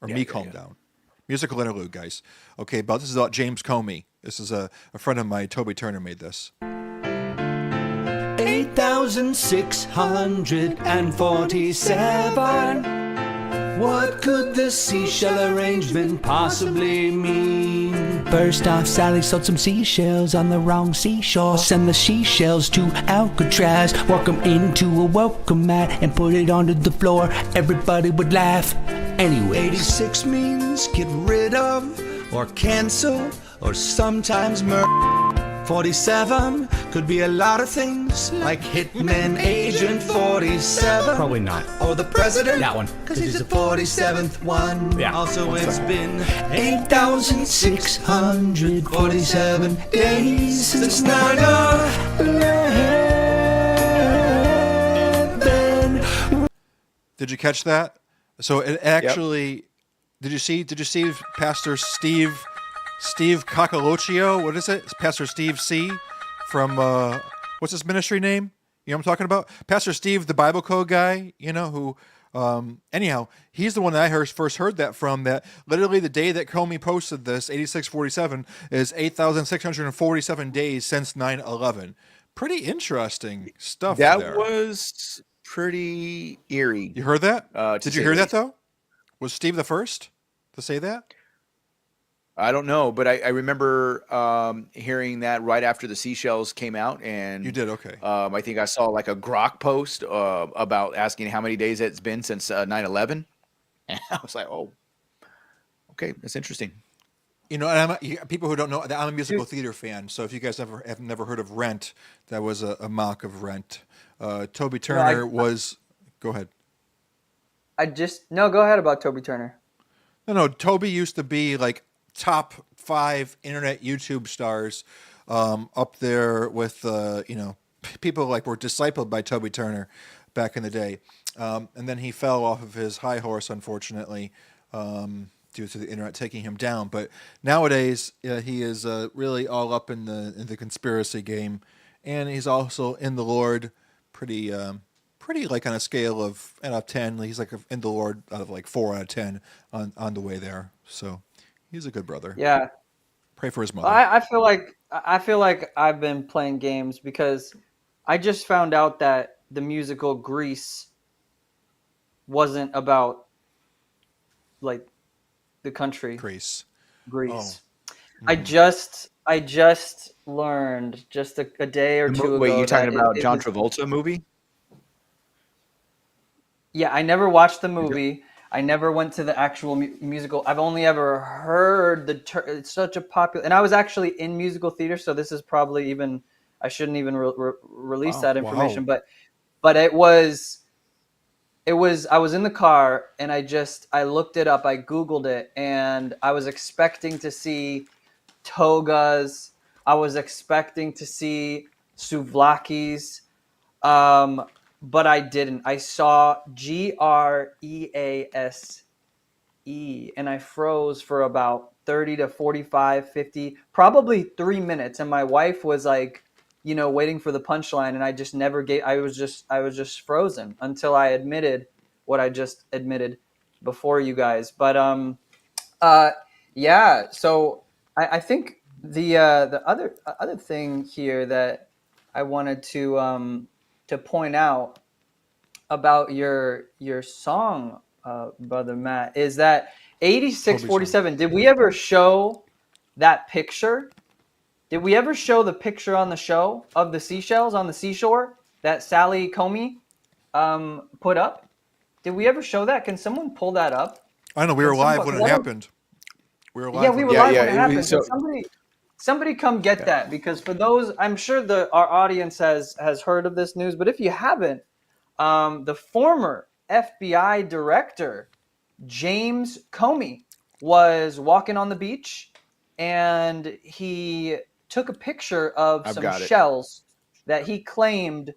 or me calm down. Musical interlude, guys. Okay, but this is about James Comey. This is a friend of mine, Toby Turner, made this. 8,647. What could the seashell arrangement possibly mean? First off, Sally sold some seashells on the wrong seashore. Send the seashells to Alcatraz, walk them into a welcome mat and put it onto the floor. Everybody would laugh. Anyway, 86 means get rid of, or cancel, or sometimes murder. 47 could be a lot of things, like Hitman Agent 47. Probably not. Or the president. That one. Cause he's the 47th one. Yeah. Also, it's been 8,647 days since 9/11. Did you catch that? So it actually, did you see Pastor Steve Coccoluccio? What is it? It's Pastor Steve C. from, what's his ministry name? You know what I'm talking about? Pastor Steve, the Bible Code guy, who, anyhow, he's the one that I first heard that from, that literally the day that Comey posted this, 8647, is 8,647 days since 9/11. Pretty interesting stuff there. That was pretty eerie. You heard that? Did you hear that, though? Was Steve the first to say that? I don't know, but I remember hearing that right after the Seashells came out, and you did, okay. I think I saw like a Grok post about asking how many days it's been since 9/11, and I was like, oh, okay, that's interesting. And people who don't know, I'm a musical theater fan, so if you guys have never heard of Rent, that was a mock of Rent. Toby Turner was. Go ahead. Go ahead about Toby Turner. No. Toby used to be like top 5 internet YouTube stars, up there with people like were discipled by Toby Turner back in the day, and then he fell off of his high horse, unfortunately, due to the internet taking him down. But nowadays, he is really all up in the conspiracy game, and he's also in the Lord, pretty like on a scale of out of 10. He's like in the Lord out of like 4 out of 10 on the way there. So he's a good brother. Yeah. Pray for his mother. I feel like I've been playing games because I just found out that the musical Grease wasn't about like the country. Grease. Oh. I just learned just a day or two ago. Wait, you talking about John Travolta movie? Yeah, I never watched the movie. I never went to the actual musical. I've only ever heard it's such a popular, and I was actually in musical theater, so this is probably even, I shouldn't even release that information, but it was, I was in the car and I looked it up, I Googled it, and I was expecting to see togas. I was expecting to see souvlakis. But I didn't. I saw GREASE, and I froze for about 30 to 45, 50, probably 3 minutes. And my wife was like, waiting for the punchline, and I just never I was just frozen until I admitted what I just admitted before you guys. But yeah. So I think the other thing here that I wanted to point out about your song, Brother Matt, is that 8647. Did we ever show that picture? Did we ever show the picture on the show of the seashells on the seashore that Sally Comey put up? Did we ever show that? Can someone pull that up? I know, we were live when it happened. We were live. Yeah, we were live when it happened. So somebody come get that, because for those, I'm sure our audience has heard of this news, but if you haven't, the former FBI director, James Comey, was walking on the beach, and he took a picture of some shells that he claimed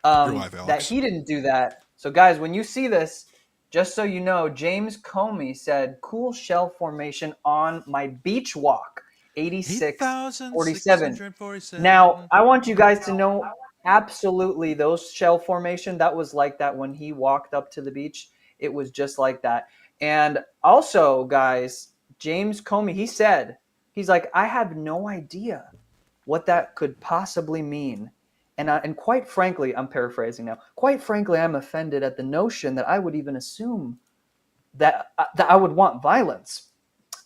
that he didn't do that. So guys, when you see this, just so you know, James Comey said, "Cool shell formation on my beach walk." 8647. Now, I want you guys to know, absolutely, those shell formation, that was like that when he walked up to the beach. It was just like that. And also, guys, James Comey, he's like, I have no idea what that could possibly mean. And quite frankly, I'm paraphrasing now. Quite frankly, I'm offended at the notion that I would even assume that I would want violence.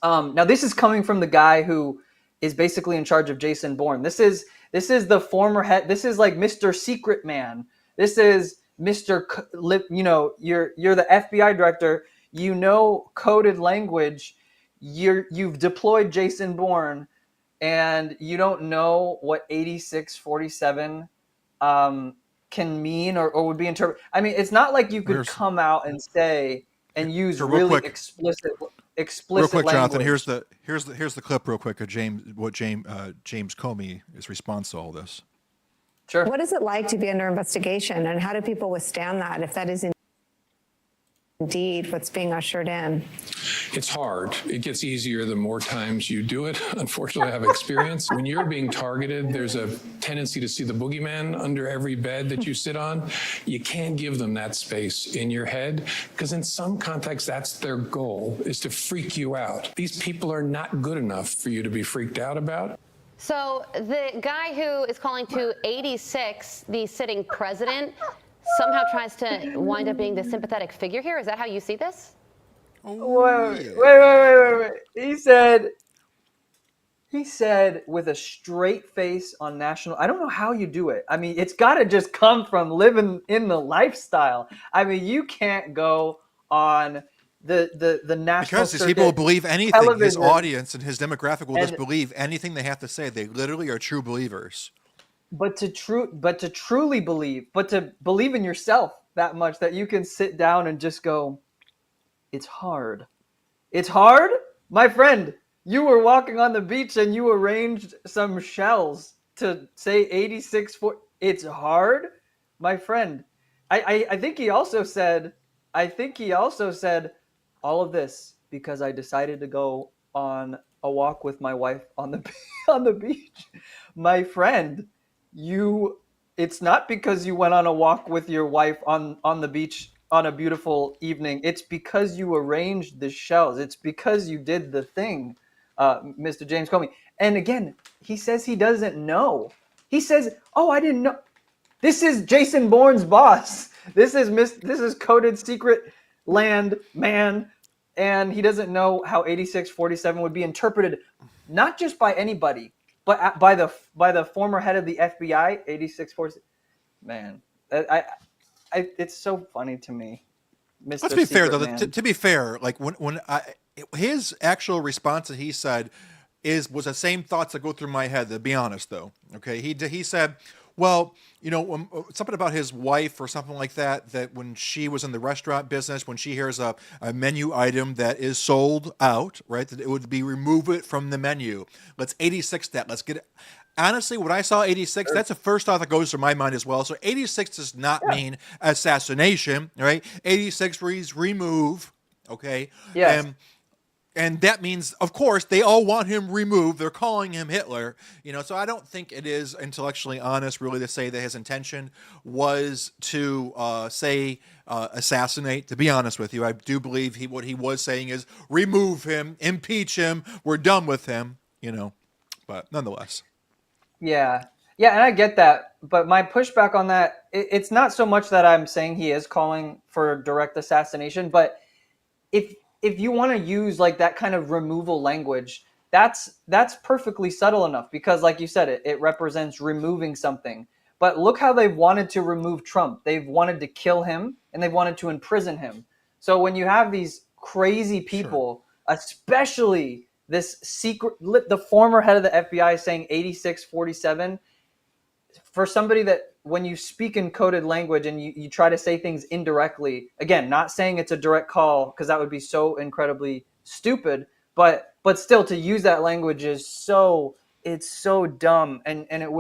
Now, this is coming from the guy who is basically in charge of Jason Bourne. This is the former head. This is like Mr. Secret Man. This is Mr. You're the FBI director. You know coded language. You've deployed Jason Bourne, and you don't know what 8647 can mean or would be interpreted. I mean, it's not like you could come out and say and use really explicit real quick, language. Jonathan. Here's the clip, real quick, of James Comey is response to all this. Sure. What is it like to be under investigation, and how do people withstand that if that is indeed what's being ushered in? It's hard. It gets easier the more times you do it. Unfortunately, I have experience. When you're being targeted, there's a tendency to see the boogeyman under every bed that you sit on. You can't give them that space in your head, because in some contexts, that's their goal, is to freak you out. These people are not good enough for you to be freaked out about. So the guy who is calling to 86, the sitting president, somehow tries to wind up being the sympathetic figure here. Is that how you see this? Wait. He said with a straight face on national. I don't know how you do it. I mean, it's got to just come from living in the lifestyle. I mean, you can't go on the national because these people will believe anything. television. His audience and his demographic will just believe anything they have to say. They literally are true believers. But to truly believe, but to believe in yourself that much that you can sit down and just go, it's hard. It's hard? My friend, you were walking on the beach and you arranged some shells to say 86 for it's hard? My friend. I think he also said all of this because I decided to go on a walk with my wife on the beach. My friend, it's not because you went on a walk with your wife on the beach on a beautiful evening. It's because you arranged the shells. It's because you did the thing, Mr. James Comey. And again, he says he doesn't know. He says, "Oh, I didn't know." This is Jason Bourne's boss. This is coded secret land man, and he doesn't know how 8647 would be interpreted, not just by anybody, but by the former head of the FBI, 8647. Man, it's so funny to me. Mr. Let's be fair, Secret though. Man. To be fair, like his actual response that he said was the same thoughts that go through my head. To be honest, though, okay, he said, well, something about his wife or something like that. That when she was in the restaurant business, when she hears a menu item that is sold out, right, that it would be remove it from the menu. Let's 86 that. Let's get it. Honestly, when I saw 86, that's the first thought that goes through my mind as well. So 86 does not mean assassination, right? 86 means remove, okay? Yes. And that means, of course, they all want him removed. They're calling him Hitler, so I don't think it is intellectually honest really to say that his intention was to assassinate. To be honest with you, I do believe what he was saying is remove him, impeach him, we're done with him, but nonetheless. Yeah, and I get that, but my pushback on that, it's not so much that I'm saying he is calling for direct assassination, but if you want to use like that kind of removal language, that's perfectly subtle enough because, like you said, it represents removing something. But look how they've wanted to remove Trump. They've wanted to kill him and they've wanted to imprison him. So when you have these crazy people, especially the former head of the FBI saying 8647, for somebody that when you speak in coded language and you try to say things indirectly, again, not saying it's a direct call because that would be so incredibly stupid, but still to use that language is so dumb, and it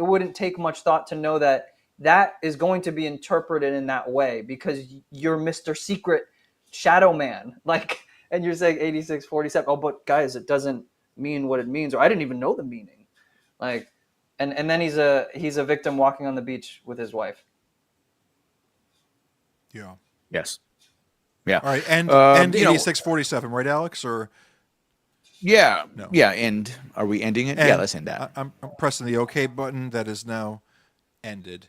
wouldn't take much thought to know that is going to be interpreted in that way because you're Mr. Secret Shadow Man, like, and you're saying 8647. Oh, but guys, it doesn't mean what it means, or I didn't even know the meaning, like. And then he's a victim walking on the beach with his wife. Yeah. Yes. Yeah. All right, and you know, 8647, right, Alex? Or yeah, No. yeah. End. Are we ending it? Yeah, let's end that. I'm pressing the OK button. That is now ended.